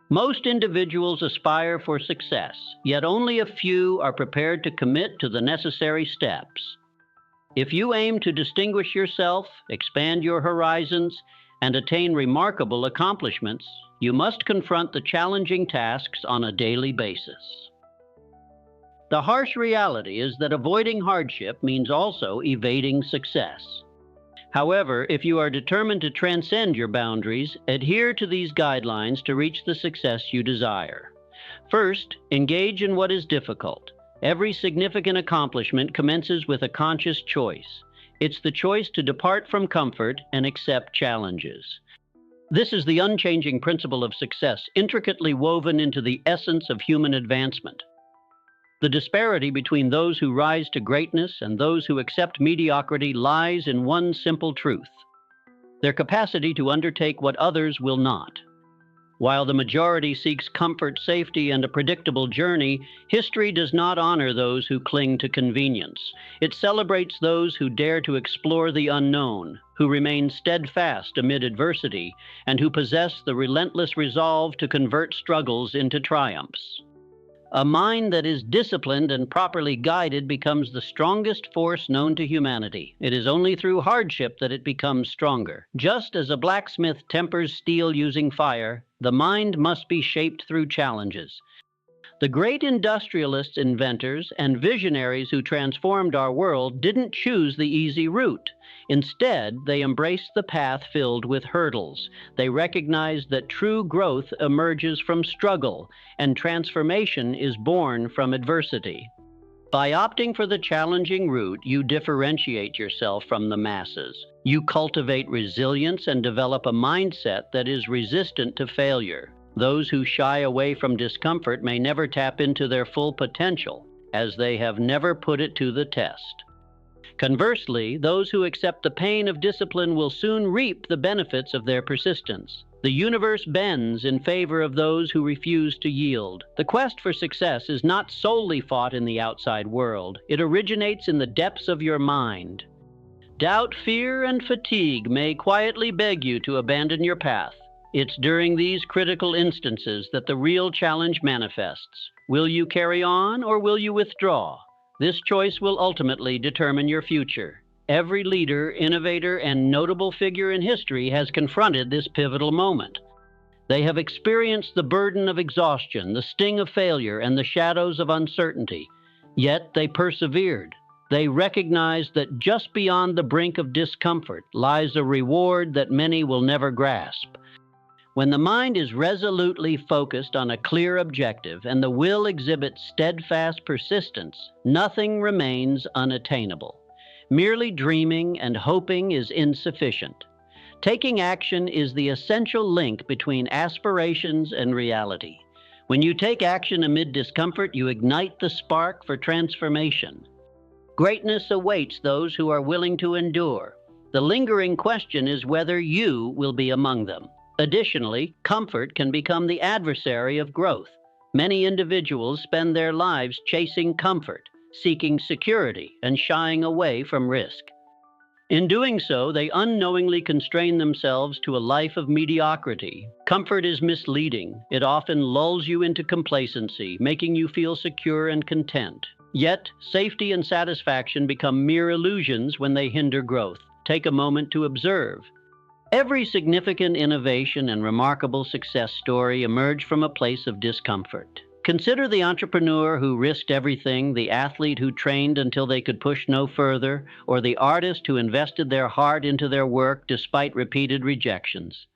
Most individuals aspire for success, yet only a few are prepared to commit to the necessary steps. If you aim to distinguish yourself, expand your horizons, and attain remarkable accomplishments, you must confront the challenging tasks on a daily basis. The harsh reality is that avoiding hardship means also evading success. However, if you are determined to transcend your boundaries, adhere to these guidelines to reach the success you desire. First, engage in what is difficult. Every significant accomplishment commences with a conscious choice. It's the choice to depart from comfort and accept challenges. This is the unchanging principle of success, intricately woven into the essence of human advancement. The disparity between those who rise to greatness and those who accept mediocrity lies in one simple truth: their capacity to undertake what others will not. While the majority seeks comfort, safety, and a predictable journey, history does not honor those who cling to convenience. It celebrates those who dare to explore the unknown, who remain steadfast amid adversity, and who possess the relentless resolve to convert struggles into triumphs. A mind that is disciplined and properly guided becomes the strongest force known to humanity. It is only through hardship that it becomes stronger. Just as a blacksmith tempers steel using fire, the mind must be shaped through challenges. The great industrialists, inventors, and visionaries who transformed our world didn't choose the easy route. Instead, they embraced the path filled with hurdles. They recognized that true growth emerges from struggle, and transformation is born from adversity. By opting for the challenging route, you differentiate yourself from the masses. You cultivate resilience and develop a mindset that is resistant to failure. Those who shy away from discomfort may never tap into their full potential, as they have never put it to the test. Conversely, those who accept the pain of discipline will soon reap the benefits of their persistence. The universe bends in favor of those who refuse to yield. The quest for success is not solely fought in the outside world. It originates in the depths of your mind. Doubt, fear, and fatigue may quietly beg you to abandon your path. It's during these critical instances that the real challenge manifests. Will you carry on or will you withdraw? This choice will ultimately determine your future. Every leader, innovator, and notable figure in history has confronted this pivotal moment. They have experienced the burden of exhaustion, the sting of failure, and the shadows of uncertainty. Yet they persevered. They recognized that just beyond the brink of discomfort lies a reward that many will never grasp. When the mind is resolutely focused on a clear objective and the will exhibits steadfast persistence, nothing remains unattainable. Merely dreaming and hoping is insufficient. Taking action is the essential link between aspirations and reality. When you take action amid discomfort, you ignite the spark for transformation. Greatness awaits those who are willing to endure. The lingering question is whether you will be among them. Additionally, comfort can become the adversary of growth. Many individuals spend their lives chasing comfort, seeking security, and shying away from risk. In doing so, they unknowingly constrain themselves to a life of mediocrity. Comfort is misleading. It often lulls you into complacency, making you feel secure and content. Yet, safety and satisfaction become mere illusions when they hinder growth. Take a moment to observe. Every significant innovation and remarkable success story emerged from a place of discomfort. Consider the entrepreneur who risked everything, the athlete who trained until they could push no further, or the artist who invested their heart into their work despite repeated rejections.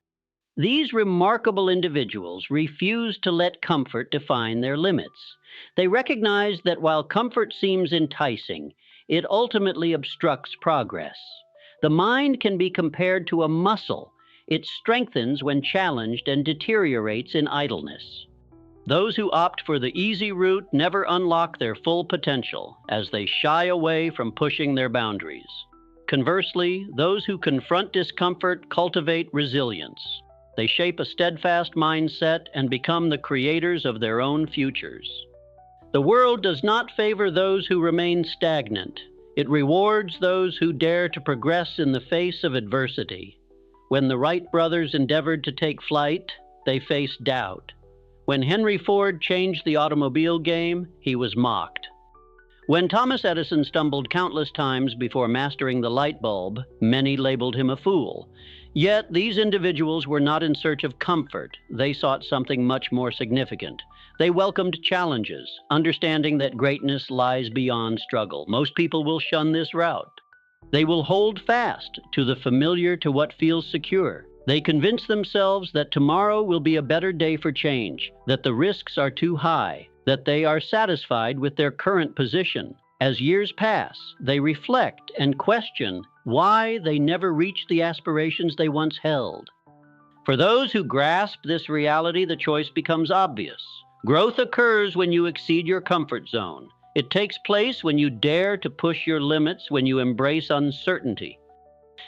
These remarkable individuals refused to let comfort define their limits. They recognized that while comfort seems enticing, it ultimately obstructs progress. The mind can be compared to a muscle. It strengthens when challenged and deteriorates in idleness. Those who opt for the easy route never unlock their full potential, as they shy away from pushing their boundaries. Conversely, those who confront discomfort cultivate resilience. They shape a steadfast mindset and become the creators of their own futures. The world does not favor those who remain stagnant. It rewards those who dare to progress in the face of adversity. When the Wright brothers endeavored to take flight, they faced doubt. When Henry Ford changed the automobile game, he was mocked. When Thomas Edison stumbled countless times before mastering the light bulb, many labeled him a fool. Yet these individuals were not in search of comfort. They sought something much more significant. They welcomed challenges, understanding that greatness lies beyond struggle. Most people will shun this route. They will hold fast to the familiar, to what feels secure. They convince themselves that tomorrow will be a better day for change, that the risks are too high, that they are satisfied with their current position. As years pass, they reflect and question why they never reached the aspirations they once held. For those who grasp this reality, the choice becomes obvious. Growth occurs when you exceed your comfort zone. It takes place when you dare to push your limits, when you embrace uncertainty.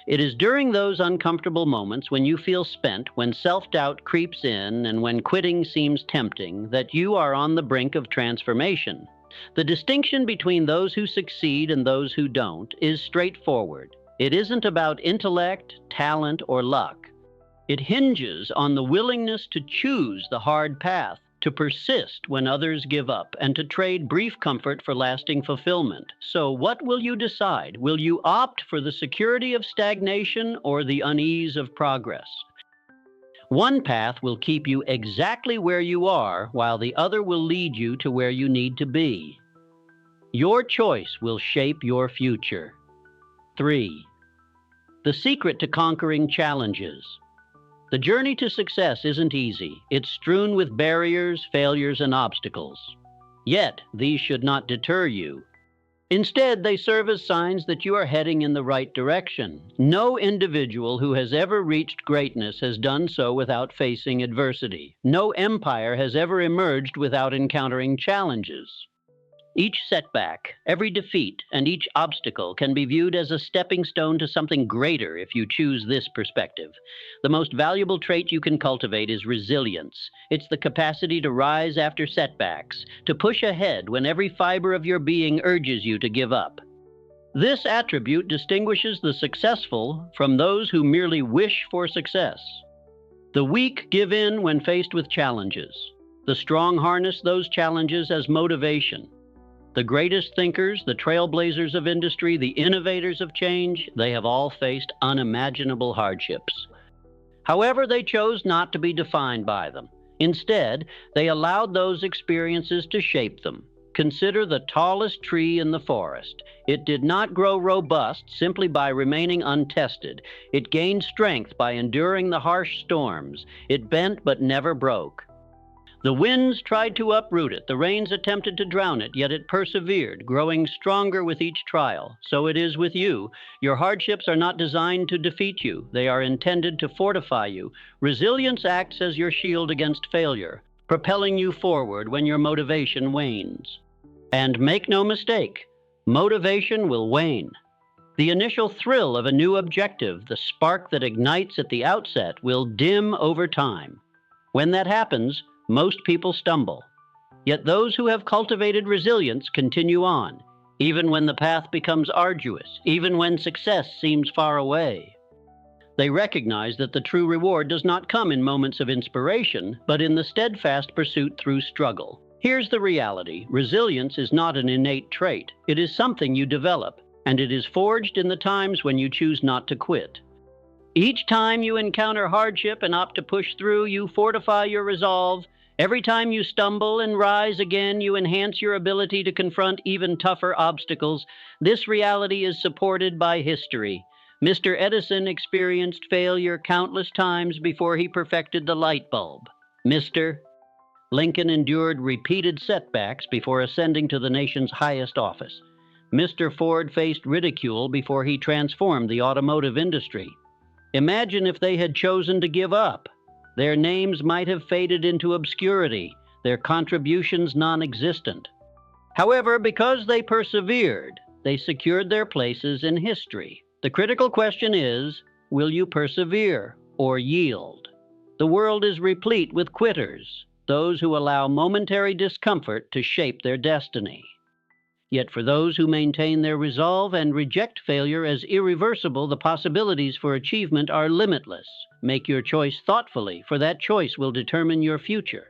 It is during those uncomfortable moments when you feel spent, when self-doubt creeps in, and when quitting seems tempting, that you are on the brink of transformation. The distinction between those who succeed and those who don't is straightforward. It isn't about intellect, talent, or luck. It hinges on the willingness to choose the hard path, to persist when others give up, and to trade brief comfort for lasting fulfillment. So what will you decide? Will you opt for the security of stagnation or the unease of progress? One path will keep you exactly where you are, while the other will lead you to where you need to be. Your choice will shape your future. 3. The secret to conquering challenges. The journey to success isn't easy. It's strewn with barriers, failures, and obstacles. Yet, these should not deter you. Instead, they serve as signs that you are heading in the right direction. No individual who has ever reached greatness has done so without facing adversity. No empire has ever emerged without encountering challenges. Each setback, every defeat, and each obstacle can be viewed as a stepping stone to something greater if you choose this perspective. The most valuable trait you can cultivate is resilience. It's the capacity to rise after setbacks, to push ahead when every fiber of your being urges you to give up. This attribute distinguishes the successful from those who merely wish for success. The weak give in when faced with challenges. The strong harness those challenges as motivation. The greatest thinkers, the trailblazers of industry, the innovators of change, they have all faced unimaginable hardships. However, they chose not to be defined by them. Instead, they allowed those experiences to shape them. Consider the tallest tree in the forest. It did not grow robust simply by remaining untested. It gained strength by enduring the harsh storms. It bent but never broke. The winds tried to uproot it, the rains attempted to drown it, yet it persevered, growing stronger with each trial. So it is with you. Your hardships are not designed to defeat you. They are intended to fortify you. Resilience acts as your shield against failure, propelling you forward when your motivation wanes. And make no mistake, motivation will wane. The initial thrill of a new objective, the spark that ignites at the outset, will dim over time. When that happens, most people stumble. Yet those who have cultivated resilience continue on, even when the path becomes arduous, even when success seems far away. They recognize that the true reward does not come in moments of inspiration, but in the steadfast pursuit through struggle. Here's the reality. Resilience is not an innate trait. It is something you develop, and it is forged in the times when you choose not to quit. Each time you encounter hardship and opt to push through, you fortify your resolve. Every time you stumble and rise again, you enhance your ability to confront even tougher obstacles. This reality is supported by history. Mr. Edison experienced failure countless times before he perfected the light bulb. Mr. Lincoln endured repeated setbacks before ascending to the nation's highest office. Mr. Ford faced ridicule before he transformed the automotive industry. Imagine if they had chosen to give up. Their names might have faded into obscurity, their contributions non-existent. However, because they persevered, they secured their places in history. The critical question is, will you persevere or yield? The world is replete with quitters, those who allow momentary discomfort to shape their destiny. Yet for those who maintain their resolve and reject failure as irreversible, the possibilities for achievement are limitless. Make your choice thoughtfully, for that choice will determine your future.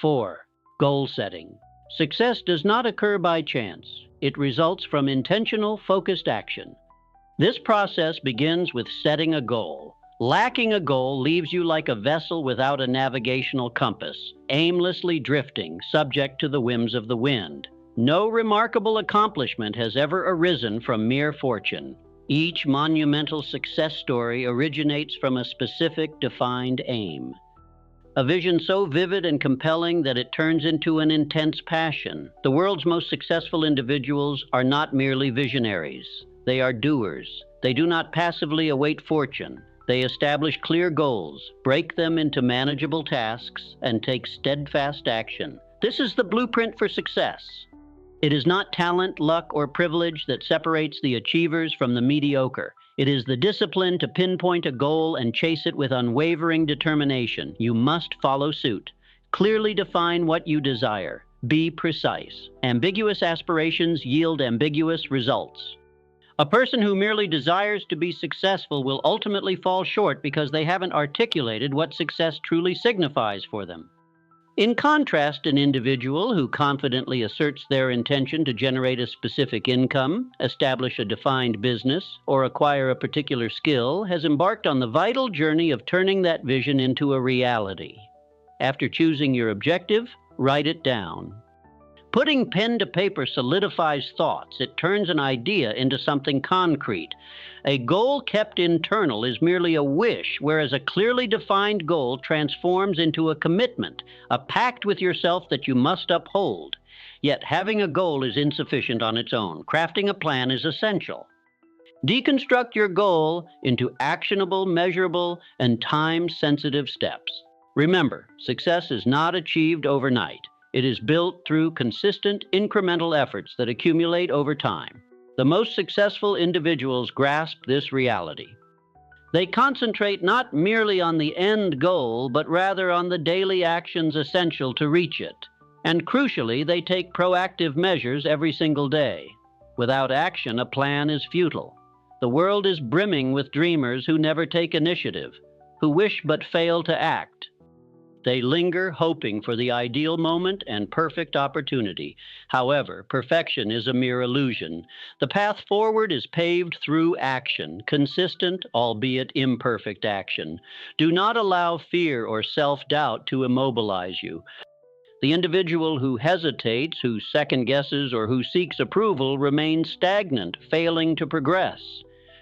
4. Goal setting. Success does not occur by chance. It results from intentional, focused action. This process begins with setting a goal. Lacking a goal leaves you like a vessel without a navigational compass, aimlessly drifting, subject to the whims of the wind. No remarkable accomplishment has ever arisen from mere fortune. Each monumental success story originates from a specific, defined aim. A vision so vivid and compelling that it turns into an intense passion. The world's most successful individuals are not merely visionaries. They are doers. They do not passively await fortune. They establish clear goals, break them into manageable tasks, and take steadfast action. This is the blueprint for success. It is not talent, luck, or privilege that separates the achievers from the mediocre. It is the discipline to pinpoint a goal and chase it with unwavering determination. You must follow suit. Clearly define what you desire. Be precise. Ambiguous aspirations yield ambiguous results. A person who merely desires to be successful will ultimately fall short because they haven't articulated what success truly signifies for them. In contrast, an individual who confidently asserts their intention to generate a specific income, establish a defined business, or acquire a particular skill has embarked on the vital journey of turning that vision into a reality. After choosing your objective, write it down. Putting pen to paper solidifies thoughts. It turns an idea into something concrete. A goal kept internal is merely a wish, whereas a clearly defined goal transforms into a commitment, a pact with yourself that you must uphold. Yet having a goal is insufficient on its own. Crafting a plan is essential. Deconstruct your goal into actionable, measurable, and time-sensitive steps. Remember, success is not achieved overnight. It is built through consistent, incremental efforts that accumulate over time. The most successful individuals grasp this reality. They concentrate not merely on the end goal, but rather on the daily actions essential to reach it. And crucially, they take proactive measures every single day. Without action, a plan is futile. The world is brimming with dreamers who never take initiative, who wish but fail to act. They linger, hoping for the ideal moment and perfect opportunity. However, perfection is a mere illusion. The path forward is paved through action, consistent, albeit imperfect action. Do not allow fear or self-doubt to immobilize you. The individual who hesitates, who second-guesses, or who seeks approval remains stagnant, failing to progress.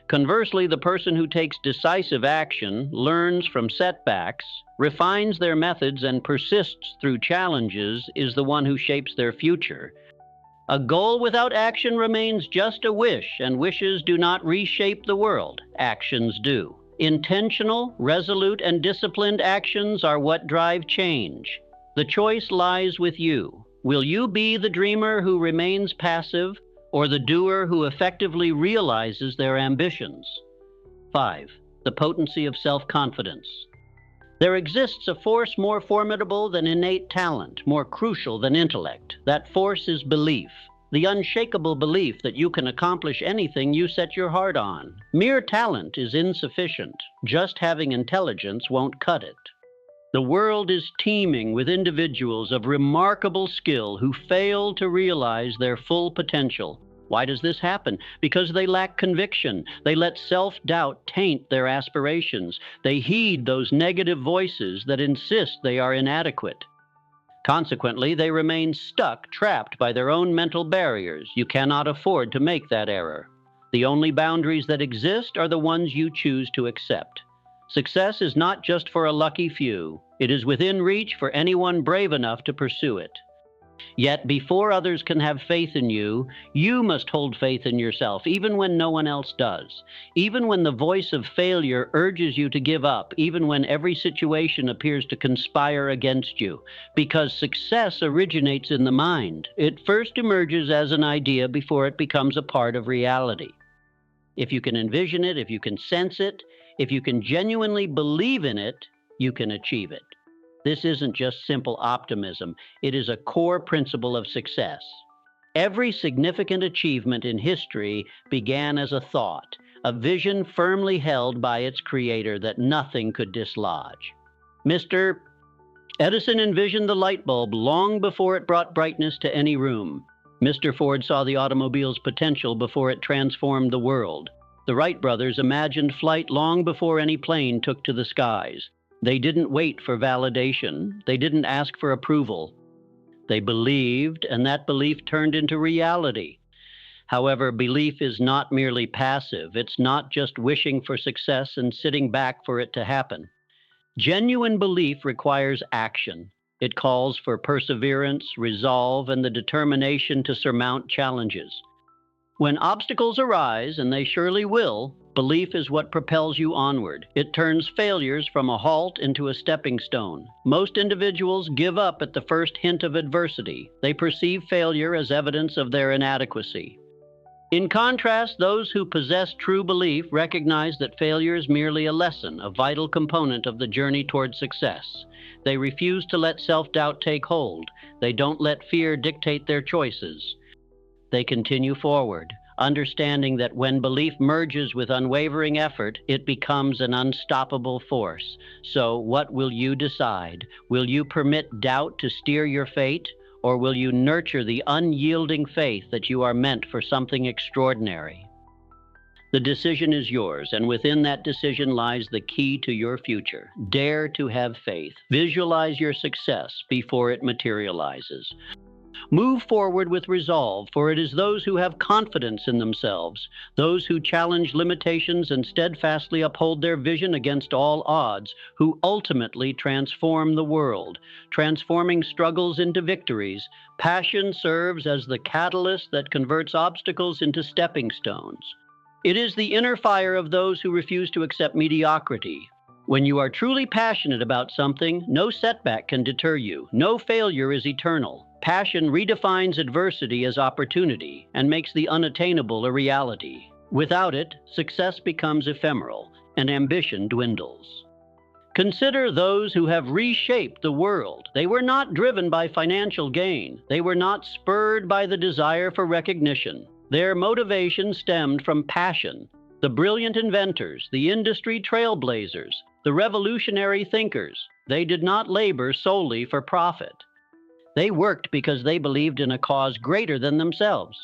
Conversely, the person who takes decisive action, learns from setbacks, refines their methods, and persists through challenges is the one who shapes their future. A goal without action remains just a wish, and wishes do not reshape the world. Actions do. Intentional, resolute, and disciplined actions are what drive change. The choice lies with you. Will you be the dreamer who remains passive, or the doer who effectively realizes their ambitions? 5. The potency of self-confidence. There exists a force more formidable than innate talent, more crucial than intellect. That force is belief, the unshakable belief that you can accomplish anything you set your heart on. Mere talent is insufficient. Just having intelligence won't cut it. The world is teeming with individuals of remarkable skill who fail to realize their full potential. Why does this happen? Because they lack conviction. They let self-doubt taint their aspirations. They heed those negative voices that insist they are inadequate. Consequently, they remain stuck, trapped by their own mental barriers. You cannot afford to make that error. The only boundaries that exist are the ones you choose to accept. Success is not just for a lucky few. It is within reach for anyone brave enough to pursue it. Yet before others can have faith in you, you must hold faith in yourself, even when no one else does. Even when the voice of failure urges you to give up, even when every situation appears to conspire against you. Because success originates in the mind. It first emerges as an idea before it becomes a part of reality. If you can envision it, if you can sense it, if you can genuinely believe in it, you can achieve it. This isn't just simple optimism. It is a core principle of success. Every significant achievement in history began as a thought, a vision firmly held by its creator that nothing could dislodge. Mr. Edison envisioned the light bulb long before it brought brightness to any room. Mr. Ford saw the automobile's potential before it transformed the world. The Wright brothers imagined flight long before any plane took to the skies. They didn't wait for validation. They didn't ask for approval. They believed, and that belief turned into reality. However, belief is not merely passive. It's not just wishing for success and sitting back for it to happen. Genuine belief requires action. It calls for perseverance, resolve, and the determination to surmount challenges. When obstacles arise, and they surely will, belief is what propels you onward. It turns failures from a halt into a stepping stone. Most individuals give up at the first hint of adversity. They perceive failure as evidence of their inadequacy. In contrast, those who possess true belief recognize that failure is merely a lesson, a vital component of the journey toward success. They refuse to let self-doubt take hold. They don't let fear dictate their choices. They continue forward, understanding that when belief merges with unwavering effort, it becomes an unstoppable force. So, what will you decide? Will you permit doubt to steer your fate? Or will you nurture the unyielding faith that you are meant for something extraordinary? The decision is yours, and within that decision lies the key to your future. Dare to have faith. Visualize your success before it materializes. Move forward with resolve, for it is those who have confidence in themselves, those who challenge limitations and steadfastly uphold their vision against all odds, who ultimately transform the world. Transforming struggles into victories, passion serves as the catalyst that converts obstacles into stepping stones. It is the inner fire of those who refuse to accept mediocrity. When you are truly passionate about something, no setback can deter you. No failure is eternal. Passion redefines adversity as opportunity and makes the unattainable a reality. Without it, success becomes ephemeral and ambition dwindles. Consider those who have reshaped the world. They were not driven by financial gain. They were not spurred by the desire for recognition. Their motivation stemmed from passion. The brilliant inventors, the industry trailblazers, the revolutionary thinkers, they did not labor solely for profit. They worked because they believed in a cause greater than themselves.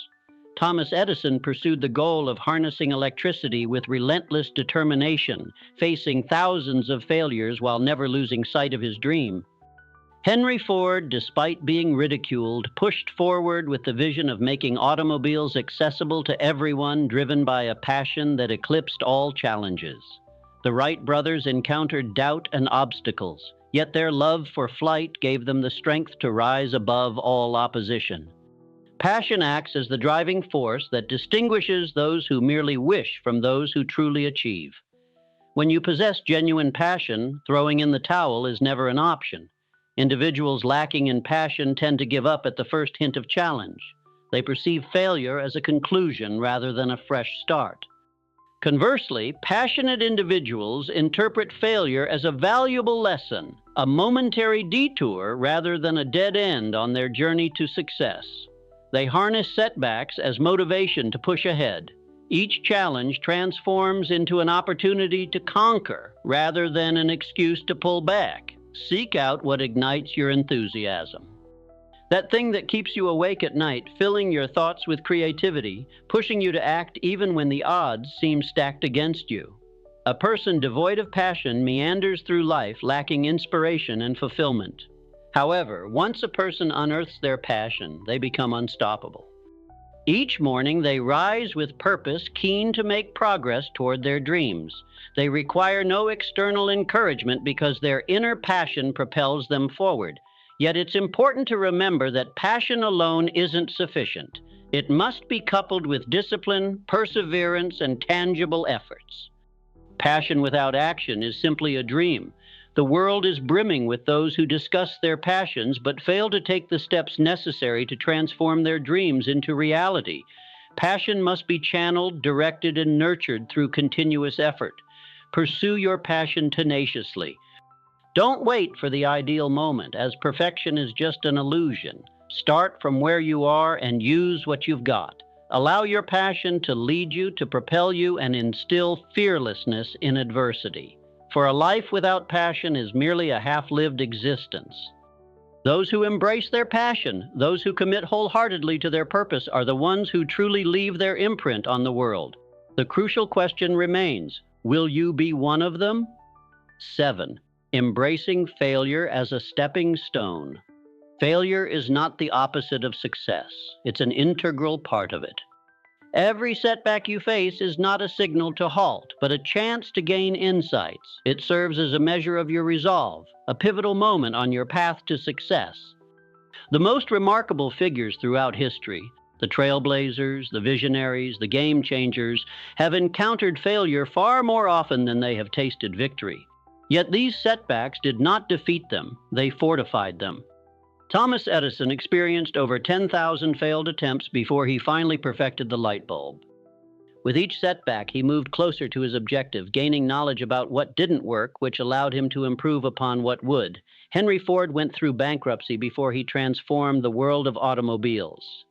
Thomas Edison pursued the goal of harnessing electricity with relentless determination, facing thousands of failures while never losing sight of his dream. Henry Ford, despite being ridiculed, pushed forward with the vision of making automobiles accessible to everyone, driven by a passion that eclipsed all challenges. The Wright brothers encountered doubt and obstacles, yet their love for flight gave them the strength to rise above all opposition. Passion acts as the driving force that distinguishes those who merely wish from those who truly achieve. When you possess genuine passion, throwing in the towel is never an option. Individuals lacking in passion tend to give up at the first hint of challenge. They perceive failure as a conclusion rather than a fresh start. Conversely, passionate individuals interpret failure as a valuable lesson, a momentary detour rather than a dead end on their journey to success. They harness setbacks as motivation to push ahead. Each challenge transforms into an opportunity to conquer rather than an excuse to pull back. Seek out what ignites your enthusiasm. That thing that keeps you awake at night, filling your thoughts with creativity, pushing you to act even when the odds seem stacked against you. A person devoid of passion meanders through life lacking inspiration and fulfillment. However, once a person unearths their passion, they become unstoppable. Each morning they rise with purpose, keen to make progress toward their dreams. They require no external encouragement because their inner passion propels them forward. Yet it's important to remember that passion alone isn't sufficient. It must be coupled with discipline, perseverance, and tangible efforts. Passion without action is simply a dream. The world is brimming with those who discuss their passions but fail to take the steps necessary to transform their dreams into reality. Passion must be channeled, directed, and nurtured through continuous effort. Pursue your passion tenaciously. Don't wait for the ideal moment, as perfection is just an illusion. Start from where you are and use what you've got. Allow your passion to lead you, to propel you, and instill fearlessness in adversity. for a life without passion is merely a half-lived existence. Those who embrace their passion, those who commit wholeheartedly to their purpose, are the ones who truly leave their imprint on the world. The crucial question remains, will you be one of them? 7. Embracing failure as a stepping stone. Failure is not the opposite of success. It's an integral part of it. Every setback you face is not a signal to halt, but a chance to gain insights. It serves as a measure of your resolve, a pivotal moment on your path to success. The most remarkable figures throughout history, the trailblazers, the visionaries, the game changers, have encountered failure far more often than they have tasted victory. Yet these setbacks did not defeat them, they fortified them. Thomas Edison experienced over 10,000 failed attempts before he finally perfected the light bulb. With each setback, he moved closer to his objective, gaining knowledge about what didn't work, which allowed him to improve upon what would. Henry Ford went through bankruptcy before he transformed the world of automobiles.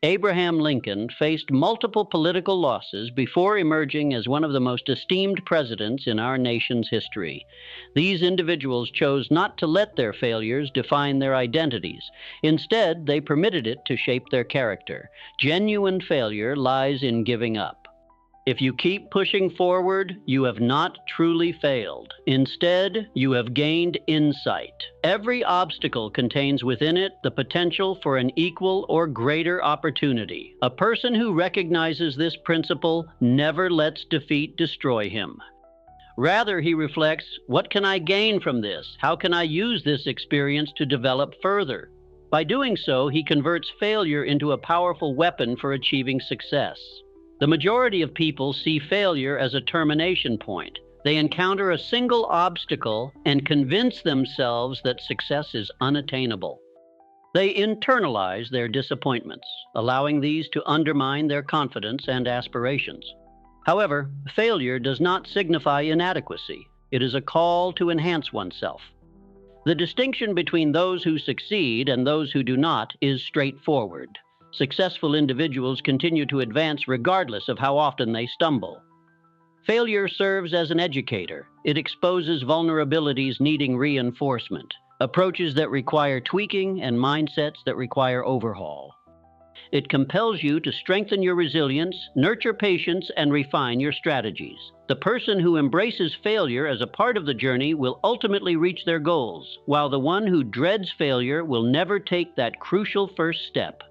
Abraham Lincoln faced multiple political losses before emerging as one of the most esteemed presidents in our nation's history. These individuals chose not to let their failures define their identities. Instead, they permitted it to shape their character. Genuine failure lies in giving up. If you keep pushing forward, you have not truly failed. Instead, you have gained insight. Every obstacle contains within it the potential for an equal or greater opportunity. A person who recognizes this principle never lets defeat destroy him. Rather, he reflects, what can I gain from this? How can I use this experience to develop further? By doing so, he converts failure into a powerful weapon for achieving success. The majority of people see failure as a termination point. They encounter a single obstacle and convince themselves that success is unattainable. They internalize their disappointments, allowing these to undermine their confidence and aspirations. However, failure does not signify inadequacy. It is a call to enhance oneself. The distinction between those who succeed and those who do not is straightforward. Successful individuals continue to advance regardless of how often they stumble. Failure serves as an educator. It exposes vulnerabilities needing reinforcement, approaches that require tweaking, and mindsets that require overhaul. It compels you to strengthen your resilience, nurture patience, and refine your strategies. The person who embraces failure as a part of the journey will ultimately reach their goals, while the one who dreads failure will never take that crucial first step.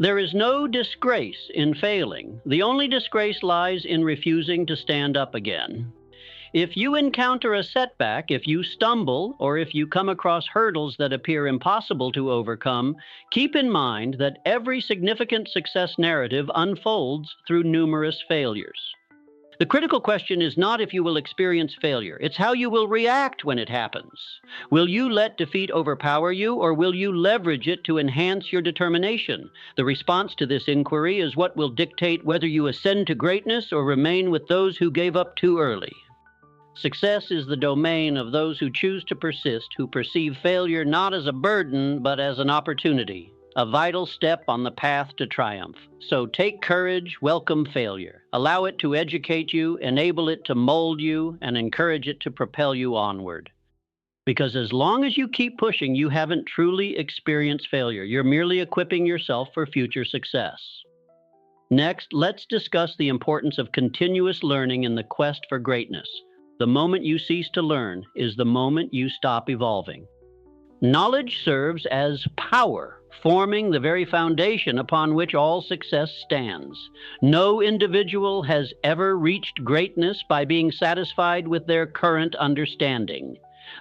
There is no disgrace in failing. The only disgrace lies in refusing to stand up again. If you encounter a setback, if you stumble, or if you come across hurdles that appear impossible to overcome, keep in mind that every significant success narrative unfolds through numerous failures. The critical question is not if you will experience failure, it's how you will react when it happens. Will you let defeat overpower you, or will you leverage it to enhance your determination? The response to this inquiry is what will dictate whether you ascend to greatness or remain with those who gave up too early. Success is the domain of those who choose to persist, who perceive failure not as a burden, but as an opportunity, a vital step on the path to triumph. So take courage, welcome failure. Allow it to educate you, enable it to mold you, and encourage it to propel you onward. Because as long as you keep pushing, you haven't truly experienced failure. You're merely equipping yourself for future success. Next, let's discuss the importance of continuous learning in the quest for greatness. The moment you cease to learn is the moment you stop evolving. Knowledge serves as power, forming the very foundation upon which all success stands. No individual has ever reached greatness by being satisfied with their current understanding.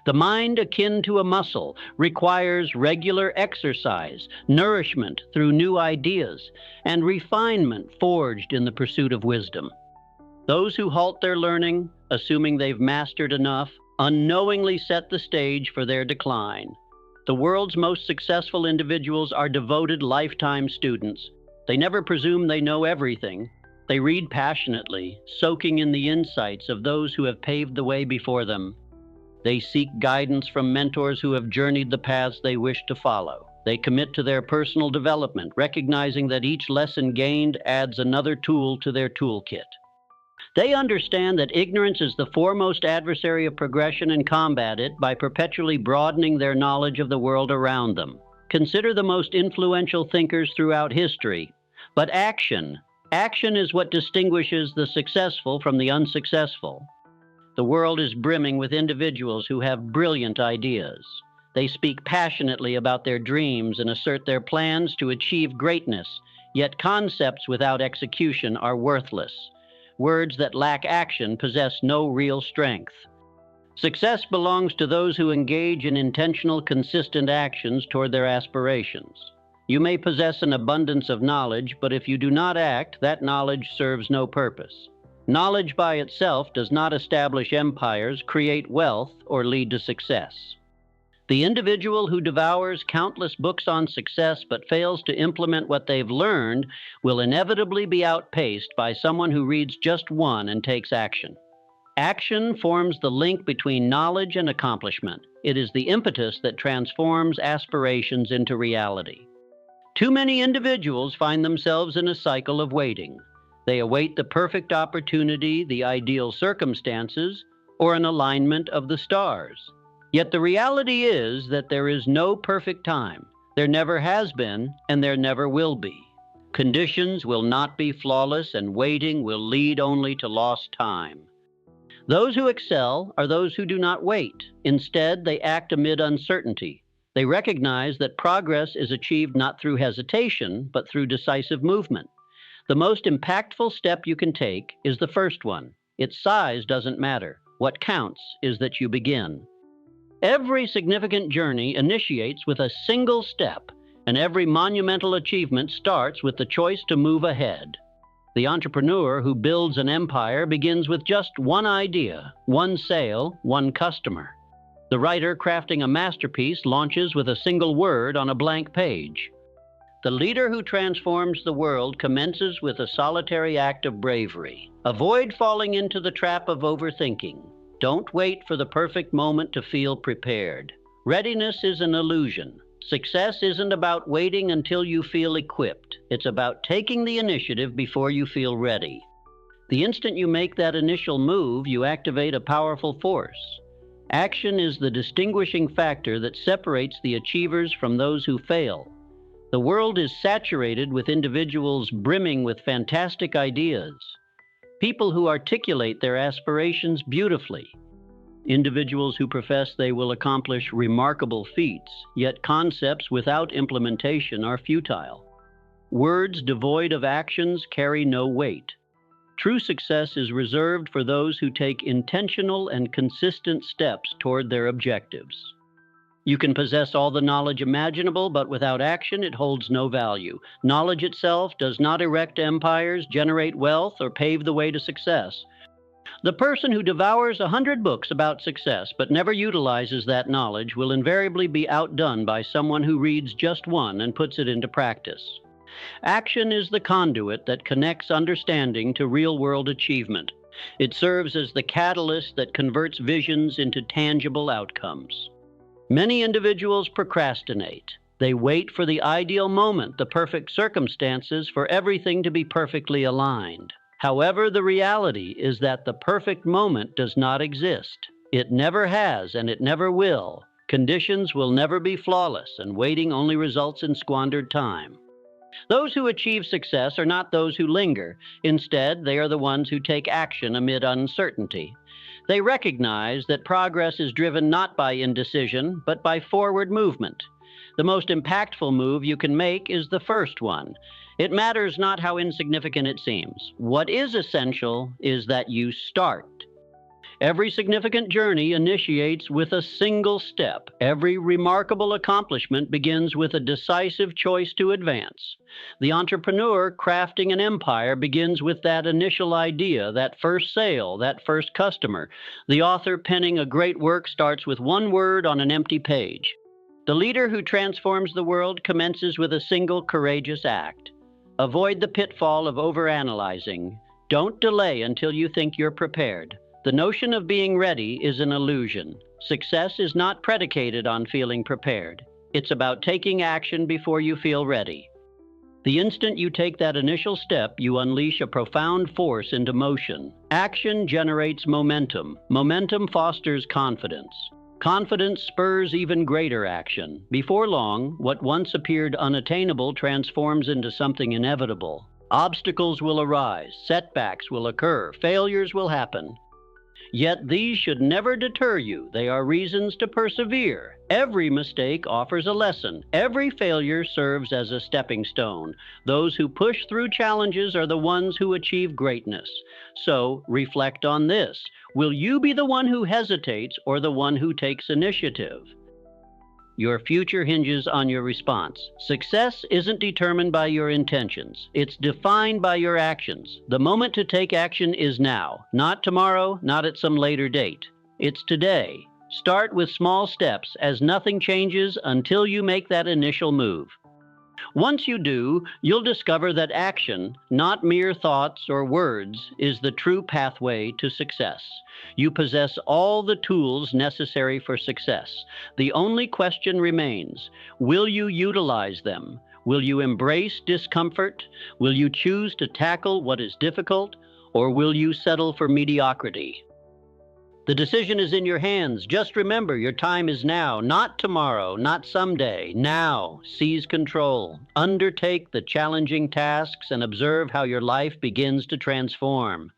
The mind, akin to a muscle, requires regular exercise, nourishment through new ideas, and refinement forged in the pursuit of wisdom. Those who halt their learning, assuming they've mastered enough, unknowingly set the stage for their decline. The world's most successful individuals are devoted lifetime students. They never presume they know everything. They read passionately, soaking in the insights of those who have paved the way before them. They seek guidance from mentors who have journeyed the paths they wish to follow. They commit to their personal development, recognizing that each lesson gained adds another tool to their toolkit. They understand that ignorance is the foremost adversary of progression and combat it by perpetually broadening their knowledge of the world around them. Consider the most influential thinkers throughout history. But action is what distinguishes the successful from the unsuccessful. The world is brimming with individuals who have brilliant ideas. They speak passionately about their dreams and assert their plans to achieve greatness, yet concepts without execution are worthless. Words that lack action possess no real strength. Success belongs to those who engage in intentional, consistent actions toward their aspirations. You may possess an abundance of knowledge, but if you do not act, that knowledge serves no purpose. Knowledge by itself does not establish empires, create wealth, or lead to success. The individual who devours countless books on success but fails to implement what they've learned will inevitably be outpaced by someone who reads just one and takes action. Action forms the link between knowledge and accomplishment. It is the impetus that transforms aspirations into reality. Too many individuals find themselves in a cycle of waiting. They await the perfect opportunity, the ideal circumstances, or an alignment of the stars. Yet the reality is that there is no perfect time. There never has been, and there never will be. Conditions will not be flawless, and waiting will lead only to lost time. Those who excel are those who do not wait. Instead, they act amid uncertainty. They recognize that progress is achieved not through hesitation, but through decisive movement. The most impactful step you can take is the first one. Its size doesn't matter. What counts is that you begin. Every significant journey initiates with a single step, and every monumental achievement starts with the choice to move ahead. The entrepreneur who builds an empire begins with just one idea, one sale, one customer. The writer crafting a masterpiece launches with a single word on a blank page. The leader who transforms the world commences with a solitary act of bravery. Avoid falling into the trap of overthinking. Don't wait for the perfect moment to feel prepared. Readiness is an illusion. Success isn't about waiting until you feel equipped. It's about taking the initiative before you feel ready. The instant you make that initial move, you activate a powerful force. Action is the distinguishing factor that separates the achievers from those who fail. The world is saturated with individuals brimming with fantastic ideas. People who articulate their aspirations beautifully. Individuals who profess they will accomplish remarkable feats, yet concepts without implementation are futile. Words devoid of actions carry no weight. True success is reserved for those who take intentional and consistent steps toward their objectives. You can possess all the knowledge imaginable, but without action, it holds no value. Knowledge itself does not erect empires, generate wealth, or pave the way to success. The person who devours 100 books about success but never utilizes that knowledge will invariably be outdone by someone who reads just one and puts it into practice. Action is the conduit that connects understanding to real-world achievement. It serves as the catalyst that converts visions into tangible outcomes. Many individuals procrastinate. They wait for the ideal moment, the perfect circumstances, for everything to be perfectly aligned. However, the reality is that the perfect moment does not exist. It never has, and it never will. Conditions will never be flawless, and waiting only results in squandered time. Those who achieve success are not those who linger. Instead, they are the ones who take action amid uncertainty. They recognize that progress is driven not by indecision, but by forward movement. The most impactful move you can make is the first one. It matters not how insignificant it seems. What is essential is that you start. Every significant journey initiates with a single step. Every remarkable accomplishment begins with a decisive choice to advance. The entrepreneur crafting an empire begins with that initial idea, that first sale, that first customer. The author penning a great work starts with one word on an empty page. The leader who transforms the world commences with a single courageous act. Avoid the pitfall of overanalyzing. Don't delay until you think you're prepared. The notion of being ready is an illusion. Success is not predicated on feeling prepared. It's about taking action before you feel ready. The instant you take that initial step, you unleash a profound force into motion. Action generates momentum. Momentum fosters confidence. Confidence spurs even greater action. Before long, what once appeared unattainable transforms into something inevitable. Obstacles will arise, setbacks will occur, failures will happen. Yet these should never deter you. They are reasons to persevere. Every mistake offers a lesson. Every failure serves as a stepping stone. Those who push through challenges are the ones who achieve greatness. So, reflect on this. Will you be the one who hesitates or the one who takes initiative? Your future hinges on your response. Success isn't determined by your intentions. It's defined by your actions. The moment to take action is now, not tomorrow, not at some later date. It's today. Start with small steps, as nothing changes until you make that initial move. Once you do, you'll discover that action, not mere thoughts or words, is the true pathway to success. You possess all the tools necessary for success. The only question remains, will you utilize them? Will you embrace discomfort? Will you choose to tackle what is difficult? Or will you settle for mediocrity? The decision is in your hands. Just remember, your time is now, not tomorrow, not someday. Now, seize control. Undertake the challenging tasks and observe how your life begins to transform.